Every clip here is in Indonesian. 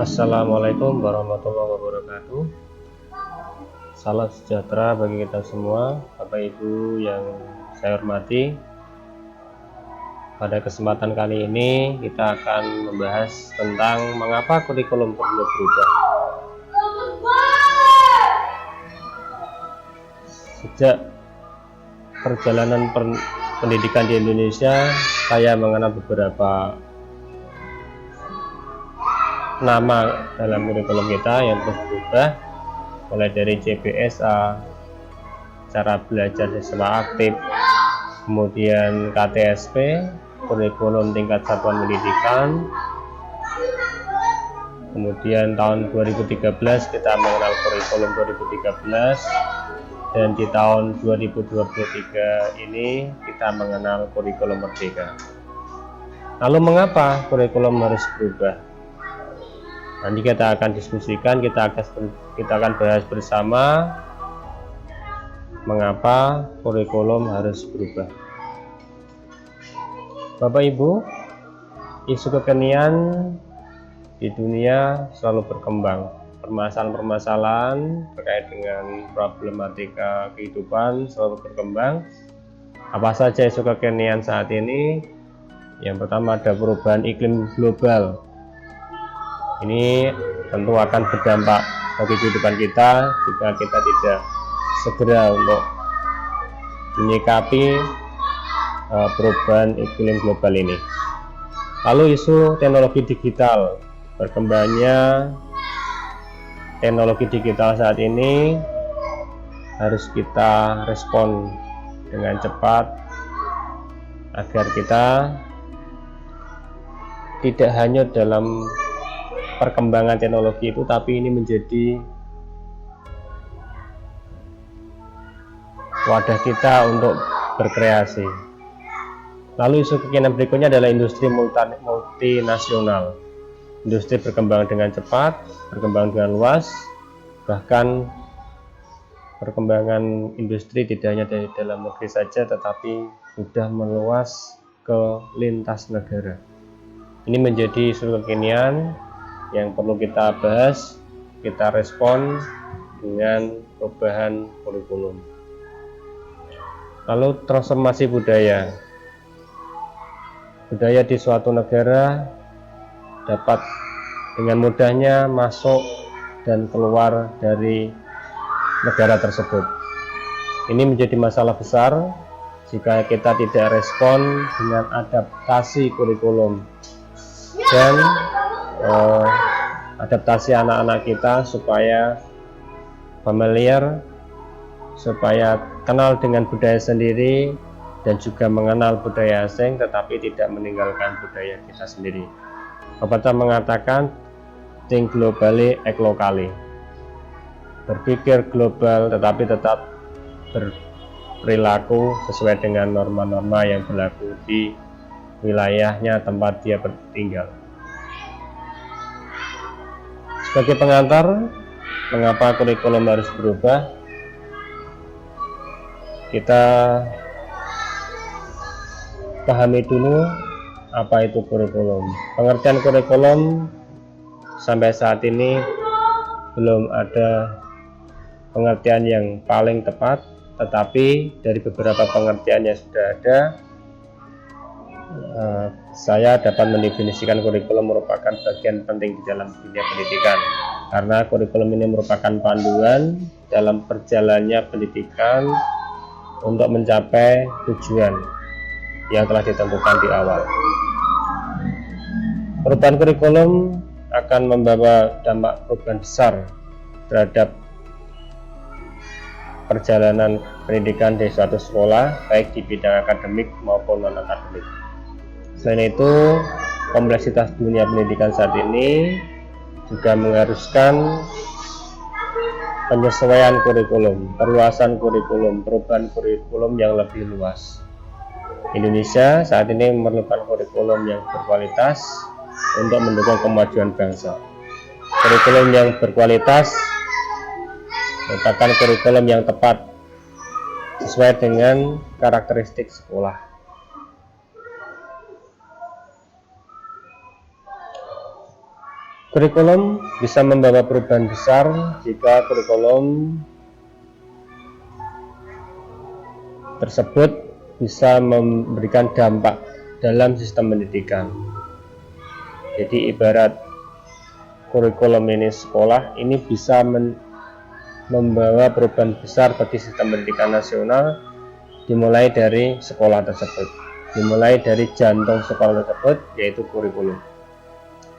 Assalamualaikum warahmatullahi wabarakatuh. Salam sejahtera bagi kita semua, Bapak Ibu yang saya hormati. Pada kesempatan kali ini kita akan membahas tentang mengapa kurikulum perlu berubah. Sejak perjalanan pendidikan di Indonesia, saya mengenal beberapa nama dalam kurikulum kita yang terus berubah, mulai dari CBSA, cara belajar siswa aktif, kemudian KTSP, kurikulum tingkat satuan pendidikan. Kemudian tahun 2013 kita mengenal kurikulum 2013, dan di tahun 2023 ini kita mengenal kurikulum merdeka. Lalu mengapa kurikulum harus berubah? Nanti kita akan diskusikan, kita akan bahas bersama mengapa kurikulum harus berubah. Bapak Ibu, isu kekinian di dunia selalu berkembang. Permasalahan-permasalahan terkait dengan problematika kehidupan selalu berkembang. Apa saja isu kekinian saat ini? Yang pertama ada perubahan iklim global. Ini tentu akan berdampak bagi kehidupan kita jika kita tidak segera untuk menyikapi perubahan iklim global ini. Lalu isu teknologi digital, berkembangnya teknologi digital saat ini harus kita respon dengan cepat agar kita tidak hanya dalam perkembangan teknologi itu, tapi ini menjadi wadah kita untuk berkreasi. Lalu isu kekinian berikutnya adalah industri multinasional. Industri berkembang dengan cepat, berkembang dengan luas, bahkan perkembangan industri tidak hanya dari dalam negeri saja, tetapi sudah meluas ke lintas negara. Ini menjadi isu kekinian yang perlu kita bahas, kita respon dengan perubahan kurikulum. Lalu transformasi budaya. Budaya di suatu negara dapat dengan mudahnya masuk dan keluar dari negara tersebut. Ini menjadi masalah besar jika kita tidak respon dengan adaptasi kurikulum dan adaptasi anak-anak kita supaya familiar, supaya kenal dengan budaya sendiri dan juga mengenal budaya asing, tetapi tidak meninggalkan budaya kita sendiri. Pepatah mengatakan think globally, act locally. Berpikir global tetapi tetap berperilaku sesuai dengan norma-norma yang berlaku di wilayahnya tempat dia tinggal. Sebagai pengantar, mengapa kurikulum harus berubah? Kita pahami dulu apa itu kurikulum. Pengertian kurikulum sampai saat ini belum ada pengertian yang paling tepat, tetapi dari beberapa pengertian yang sudah ada, saya dapat mendefinisikan kurikulum merupakan bagian penting di dalam dunia pendidikan, karena kurikulum ini merupakan panduan dalam perjalanannya pendidikan untuk mencapai tujuan yang telah ditentukan di awal. Perubahan kurikulum akan membawa dampak perubahan besar terhadap perjalanan pendidikan di suatu sekolah, baik di bidang akademik maupun non-akademik. Selain itu, kompleksitas dunia pendidikan saat ini juga mengharuskan penyesuaian kurikulum, perluasan kurikulum, perubahan kurikulum yang lebih luas. Indonesia saat ini memerlukan kurikulum yang berkualitas untuk mendukung kemajuan bangsa. Kurikulum yang berkualitas merupakan kurikulum yang tepat sesuai dengan karakteristik sekolah. Kurikulum bisa membawa perubahan besar jika kurikulum tersebut bisa memberikan dampak dalam sistem pendidikan. Jadi ibarat kurikulum ini sekolah ini bisa membawa perubahan besar bagi sistem pendidikan nasional, dimulai dari sekolah tersebut, dimulai dari jantung sekolah tersebut, yaitu kurikulum.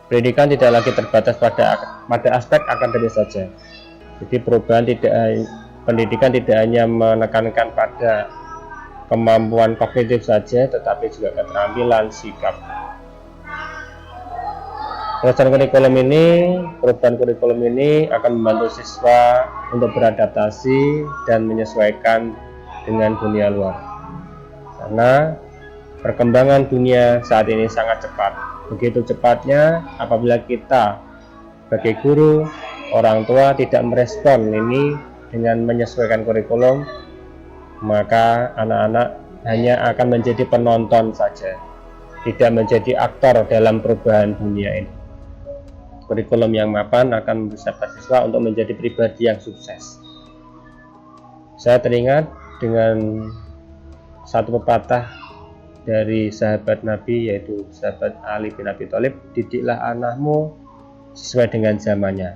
Pendidikan tidak lagi terbatas pada aspek akademis saja. Jadi perubahan pendidikan tidak hanya menekankan pada kemampuan kognitif saja, tetapi juga keterampilan sikap. Perubahan kurikulum ini akan membantu siswa untuk beradaptasi dan menyesuaikan dengan dunia luar. Karena perkembangan dunia saat ini sangat cepat. Begitu cepatnya apabila kita sebagai guru, orang tua tidak merespon ini dengan menyesuaikan kurikulum, maka anak-anak hanya akan menjadi penonton saja, tidak menjadi aktor dalam perubahan dunia ini. Kurikulum yang mapan akan mempersiapkan siswa untuk menjadi pribadi yang sukses. Saya teringat dengan satu pepatah dari sahabat Nabi, yaitu sahabat Ali bin Abi Thalib, didiklah anakmu sesuai dengan zamannya.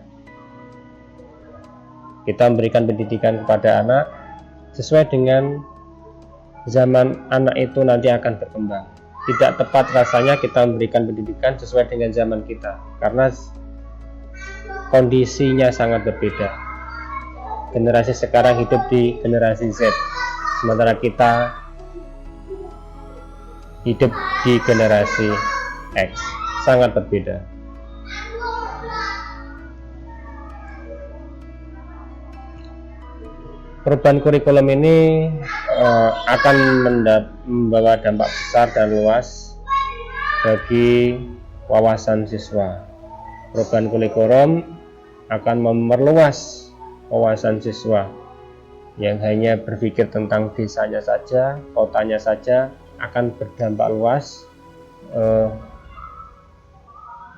Kita memberikan pendidikan kepada anak sesuai dengan zaman anak itu nanti akan berkembang. Tidak tepat rasanya kita memberikan pendidikan sesuai dengan zaman kita, karena kondisinya sangat berbeda. Generasi sekarang hidup di generasi Z, sementara kita hidup di generasi X, sangat berbeda. Perubahan kurikulum ini akan membawa dampak besar dan luas bagi wawasan siswa. Perubahan kurikulum akan memperluas wawasan siswa yang hanya berpikir tentang desanya saja, kotanya saja, akan berdampak luas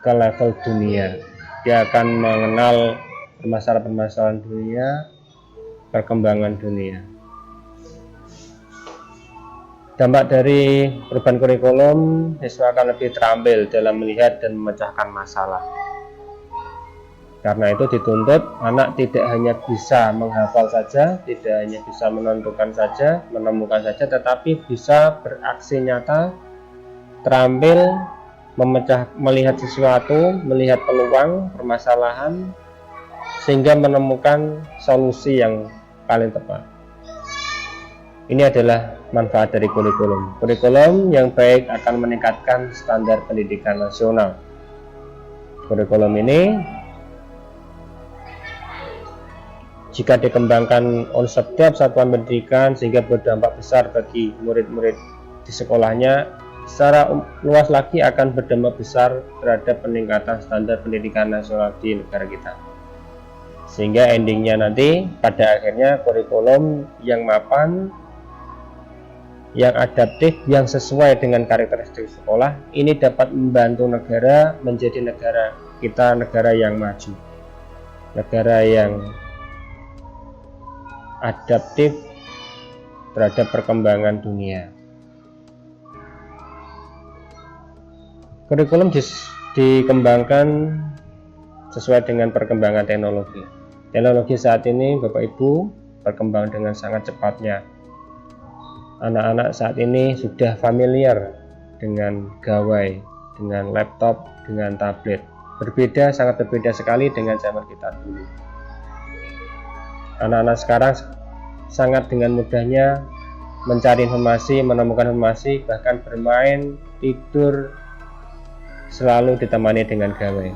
ke level dunia. Dia akan mengenal permasalahan-permasalahan dunia, perkembangan dunia. Dampak dari perubahan kurikulum, siswa akan lebih terampil dalam melihat dan memecahkan masalah. Karena itu dituntut anak tidak hanya bisa menghafal saja, tidak hanya bisa menentukan saja, menemukan saja, tetapi bisa beraksi nyata, terampil, melihat sesuatu, melihat peluang, permasalahan, sehingga menemukan solusi yang paling tepat. Ini adalah manfaat dari kurikulum. Kurikulum yang baik akan meningkatkan standar pendidikan nasional. Kurikulum ini jika dikembangkan oleh setiap satuan pendidikan sehingga berdampak besar bagi murid-murid di sekolahnya, secara luas lagi akan berdampak besar terhadap peningkatan standar pendidikan nasional di negara kita. Sehingga endingnya nanti pada akhirnya kurikulum yang mapan, yang adaptif, yang sesuai dengan karakteristik sekolah ini dapat membantu negara menjadi negara kita, negara yang maju, negara yang adaptif terhadap perkembangan dunia. Kurikulum dikembangkan sesuai dengan perkembangan teknologi. Teknologi saat ini, Bapak Ibu, berkembang dengan sangat cepatnya. Anak-anak saat ini sudah familiar dengan gawai, dengan laptop, dengan tablet. Sangat berbeda sekali dengan zaman kita dulu. Anak-anak sekarang sangat dengan mudahnya mencari informasi, menemukan informasi, bahkan bermain, tidur, selalu ditemani dengan gawai.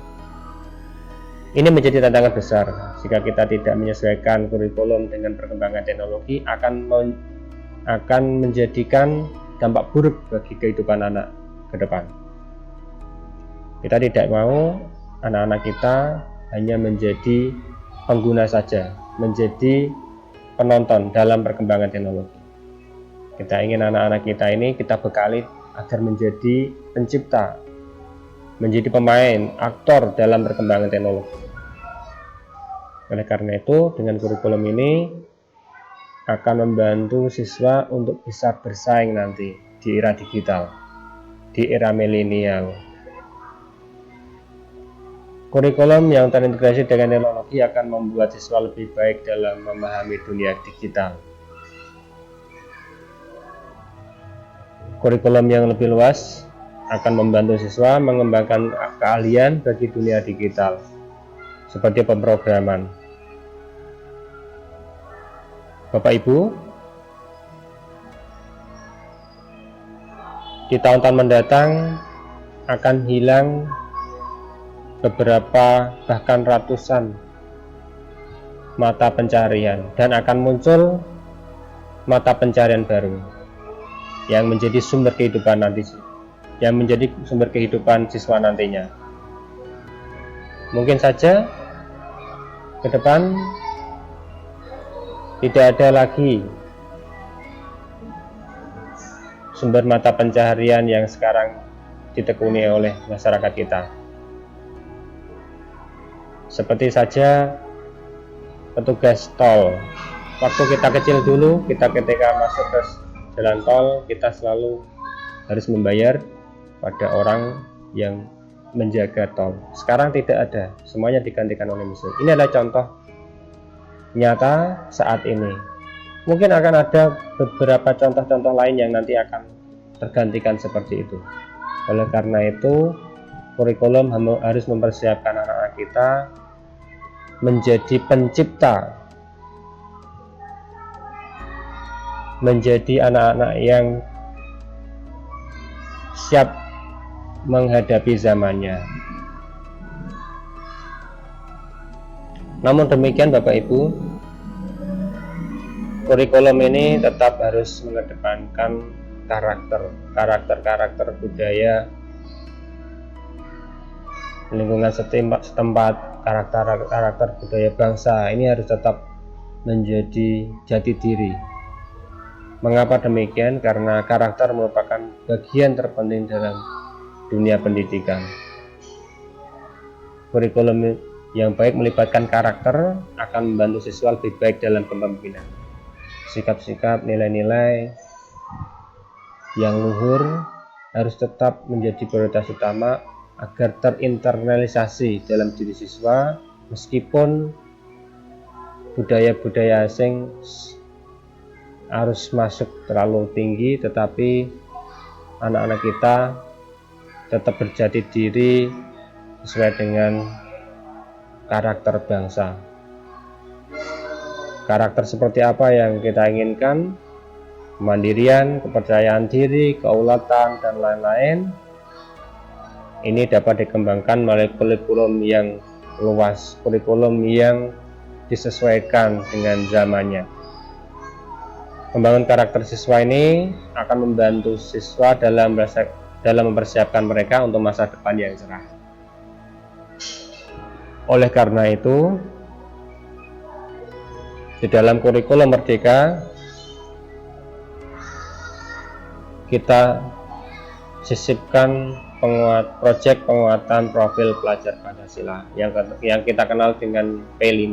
Ini menjadi tantangan besar. Jika kita tidak menyesuaikan kurikulum dengan perkembangan teknologi, akan menjadikan dampak buruk bagi kehidupan anak ke depan. Kita tidak mau anak-anak kita hanya menjadi pengguna saja, menjadi penonton dalam perkembangan teknologi. Kita ingin anak-anak kita ini kita bekali agar menjadi pencipta menjadi pemain, aktor dalam perkembangan teknologi. Oleh karena itu, dengan kurikulum ini akan membantu siswa untuk bisa bersaing nanti di era digital, di era milenial. Kurikulum yang terintegrasi dengan teknologi akan membuat siswa lebih baik dalam memahami dunia digital. Kurikulum yang lebih luas akan membantu siswa mengembangkan keahlian bagi dunia digital, seperti pemrograman. Bapak Ibu, di tahun-tahun mendatang akan hilang beberapa bahkan ratusan mata pencarian dan akan muncul mata pencarian baru yang menjadi sumber kehidupan nanti, yang menjadi sumber kehidupan siswa nantinya. Mungkin saja ke depan tidak ada lagi sumber mata pencaharian yang sekarang ditekuni oleh masyarakat kita. Seperti saja petugas tol. Waktu kita kecil dulu, kita ketika masuk ke jalan tol, kita selalu harus membayar pada orang yang menjaga tol. Sekarang tidak ada, semuanya digantikan oleh mesin. Ini adalah contoh nyata saat ini. Mungkin akan ada beberapa contoh-contoh lain yang nanti akan tergantikan seperti itu. Oleh karena itu, kurikulum harus mempersiapkan anak-anak kita menjadi pencipta, menjadi anak-anak yang siap menghadapi zamannya. Namun demikian Bapak Ibu, kurikulum ini tetap harus mengedepankan karakter budaya lingkungan setempat, karakter budaya bangsa ini harus tetap menjadi jati diri. Mengapa demikian? Karena karakter merupakan bagian terpenting dalam dunia pendidikan. Kurikulum yang baik melibatkan karakter akan membantu siswa lebih baik dalam kepemimpinan. Sikap-sikap, nilai-nilai yang luhur harus tetap menjadi prioritas utama agar terinternalisasi dalam diri siswa, meskipun budaya-budaya asing harus masuk terlalu tinggi, tetapi anak-anak kita tetap berjati diri sesuai dengan karakter bangsa. Karakter seperti apa yang kita inginkan? Kemandirian, kepercayaan diri, keulatan, dan lain-lain. Ini dapat dikembangkan melalui kurikulum yang luas, kurikulum yang disesuaikan dengan zamannya. Membangun karakter siswa ini akan membantu siswa dalam mempersiapkan mereka untuk masa depan yang cerah. Oleh karena itu, di dalam kurikulum Merdeka kita sisipkan proyek penguatan profil pelajar Pancasila yang kita kenal dengan P5.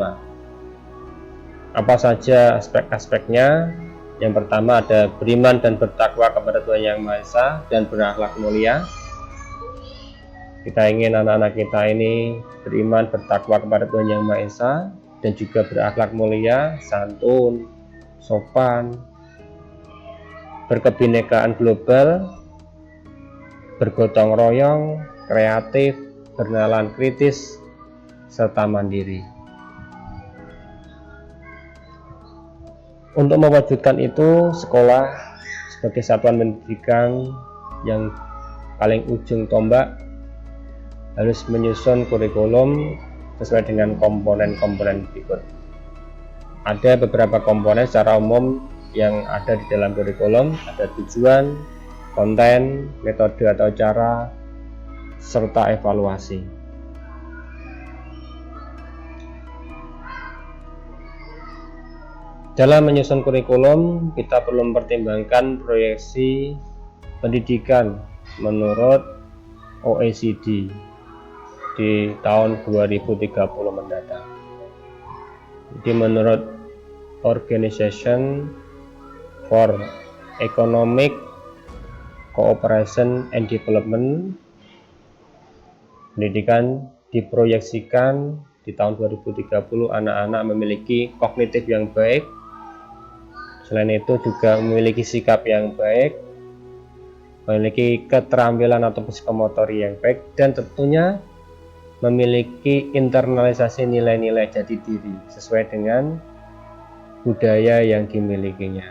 Apa saja aspek-aspeknya? Yang pertama ada beriman dan bertakwa kepada Tuhan Yang Maha Esa dan berakhlak mulia. Kita ingin anak-anak kita ini beriman, bertakwa kepada Tuhan Yang Maha Esa dan juga berakhlak mulia, santun, sopan, berkebinekaan global, bergotong royong, kreatif, bernalar kritis, serta mandiri. Untuk mewujudkan itu, sekolah sebagai satuan pendidikan yang paling ujung tombak harus menyusun kurikulum sesuai dengan komponen-komponen berikut. Ada beberapa komponen secara umum yang ada di dalam kurikulum, ada tujuan, konten, metode atau cara, serta evaluasi. Dalam menyusun kurikulum, kita perlu mempertimbangkan proyeksi pendidikan menurut OECD di tahun 2030 mendatang. Jadi menurut Organization for Economic Cooperation and Development, pendidikan diproyeksikan di tahun 2030 anak-anak memiliki kognitif yang baik, selain itu juga memiliki sikap yang baik, memiliki keterampilan atau psikomotorik yang baik, dan tentunya memiliki internalisasi nilai-nilai jati diri sesuai dengan budaya yang dimilikinya.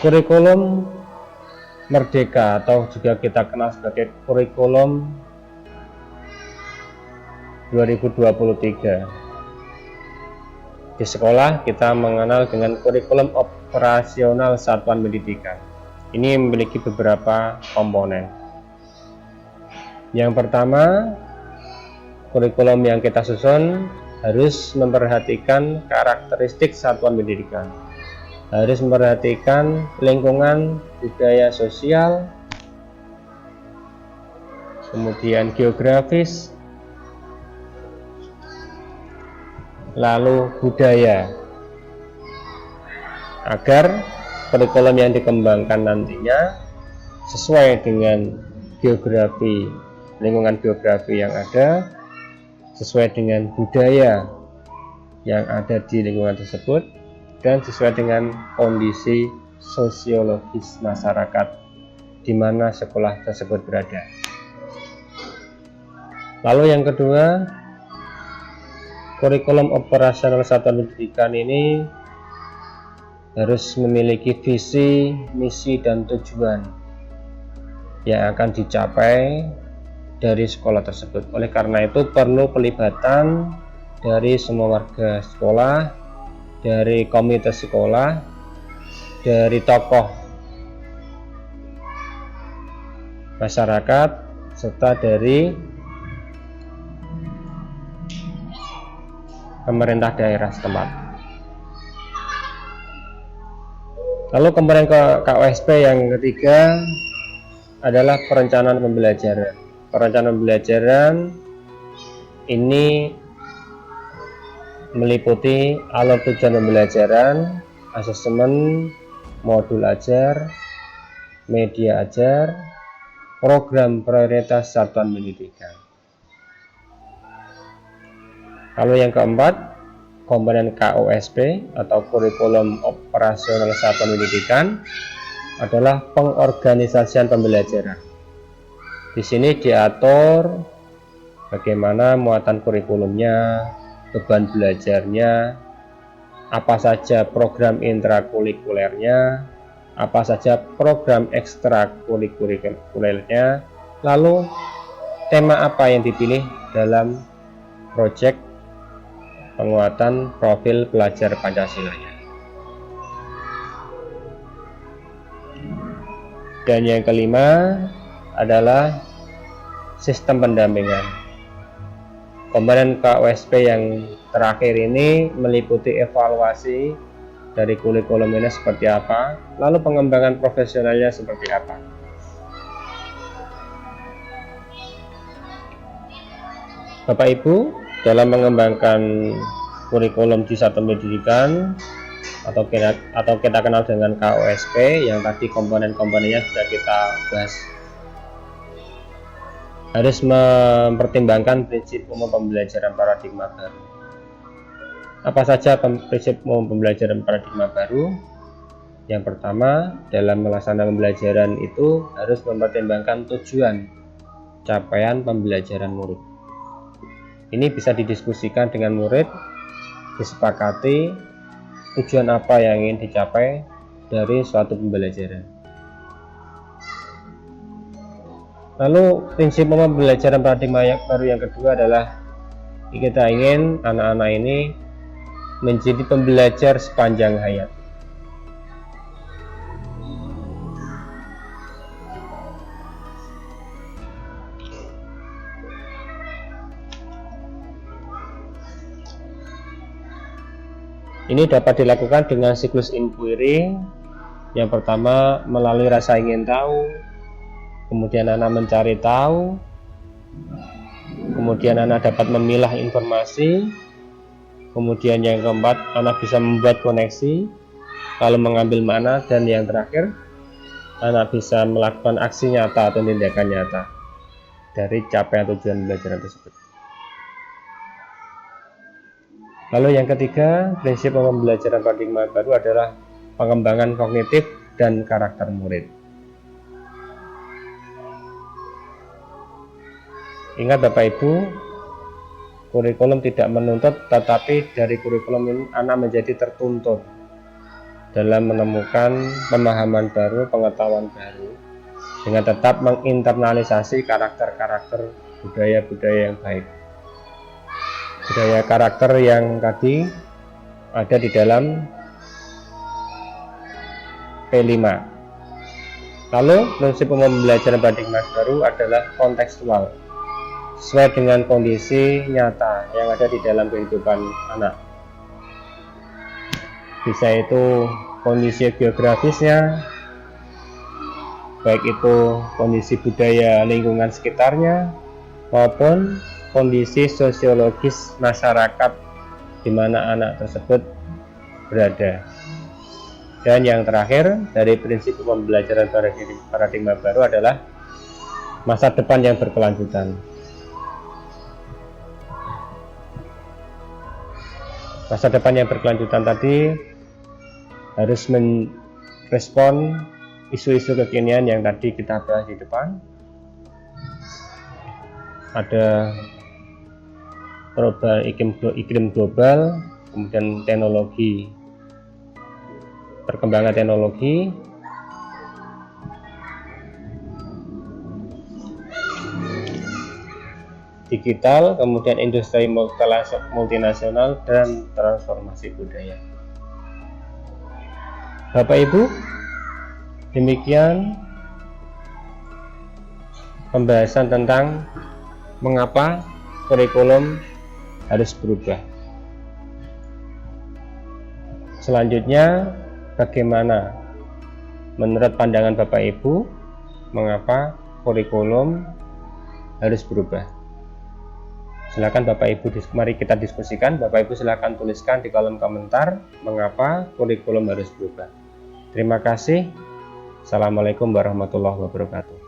Kurikulum Merdeka atau juga kita kenal sebagai kurikulum 2023. Di sekolah kita mengenal dengan kurikulum operasional satuan pendidikan. Ini memiliki beberapa komponen. Yang pertama, kurikulum yang kita susun harus memperhatikan karakteristik satuan pendidikan, harus memperhatikan lingkungan, budaya sosial, kemudian geografis, lalu budaya, agar kurikulum yang dikembangkan nantinya sesuai dengan geografi, lingkungan geografi yang ada, sesuai dengan budaya yang ada di lingkungan tersebut, dan sesuai dengan kondisi sosiologis masyarakat di mana sekolah tersebut berada. Lalu yang kedua, kurikulum operasional satuan pendidikan ini harus memiliki visi, misi, dan tujuan yang akan dicapai dari sekolah tersebut. Oleh karena itu perlu pelibatan dari semua warga sekolah, dari komite sekolah, dari tokoh masyarakat, serta dari pemerintah daerah setempat. Lalu komponen KOSP yang ketiga adalah perencanaan pembelajaran. Perencanaan pembelajaran ini meliputi alur tujuan pembelajaran, asesmen, modul ajar, media ajar, program prioritas satuan pendidikan. Lalu yang keempat, komponen KOSP atau kurikulum operasional satuan pendidikan adalah pengorganisasian pembelajaran. Di sini diatur bagaimana muatan kurikulumnya, beban belajarnya, apa saja program intrakurikulernya, apa saja program ekstrakurikulernya, lalu tema apa yang dipilih dalam proyek penguatan profil pelajar Pancasila-nya. Dan yang kelima adalah sistem pendampingan. Komponen KOSP yang terakhir ini meliputi evaluasi dari kurikulum ini seperti apa, lalu pengembangan profesionalnya seperti apa. Bapak Ibu, dalam mengembangkan kurikulum di satuan pendidikan atau kita kenal dengan KOSP yang tadi komponen-komponennya sudah kita bahas, harus mempertimbangkan prinsip umum pembelajaran paradigma baru. Apa saja prinsip umum pembelajaran paradigma baru? Yang pertama, dalam melaksanakan pembelajaran itu harus mempertimbangkan tujuan capaian pembelajaran murid. Ini bisa didiskusikan dengan murid, disepakati tujuan apa yang ingin dicapai dari suatu pembelajaran. Lalu prinsip pembelajaran paradigma yang baru yang kedua adalah kita ingin anak-anak ini menjadi pembelajar sepanjang hayat. Ini dapat dilakukan dengan siklus inquiry. Yang pertama melalui rasa ingin tahu, kemudian Anak mencari tahu, kemudian Anak dapat memilah informasi, kemudian yang keempat Anak bisa membuat koneksi, lalu mengambil makna, dan yang terakhir Anak bisa melakukan aksi nyata atau tindakan nyata dari capaian tujuan pembelajaran tersebut. Lalu yang ketiga, prinsip pembelajaran paradigma baru adalah pengembangan kognitif dan karakter murid. Ingat Bapak Ibu, kurikulum tidak menuntut, tetapi dari kurikulum ini Anak menjadi tertuntut dalam menemukan pemahaman baru, pengetahuan baru, dengan tetap menginternalisasi karakter-karakter budaya-budaya yang baik. Budaya karakter yang tadi ada di dalam P5. Lalu prinsip pembelajaran paradigma baru adalah kontekstual, sesuai dengan kondisi nyata yang ada di dalam kehidupan anak. Bisa itu kondisi geografisnya, baik itu kondisi budaya lingkungan sekitarnya, maupun kondisi sosiologis masyarakat di mana anak tersebut berada. Dan yang terakhir dari prinsip pembelajaran paradigma baru adalah masa depan yang berkelanjutan. Masa depan yang berkelanjutan tadi harus merespon isu-isu kekinian yang tadi kita bahas di depan. Ada perubahan iklim global, kemudian teknologi, perkembangan teknologi, digital, kemudian industri multinasional, dan transformasi budaya. Bapak Ibu, demikian pembahasan tentang mengapa kurikulum harus berubah. Selanjutnya, bagaimana menurut pandangan Bapak Ibu mengapa kurikulum harus berubah? Silakan Bapak Ibu, mari kita diskusikan. Bapak Ibu silakan tuliskan di kolom komentar mengapa kurikulum harus berubah. Terima kasih. Assalamualaikum warahmatullahi wabarakatuh.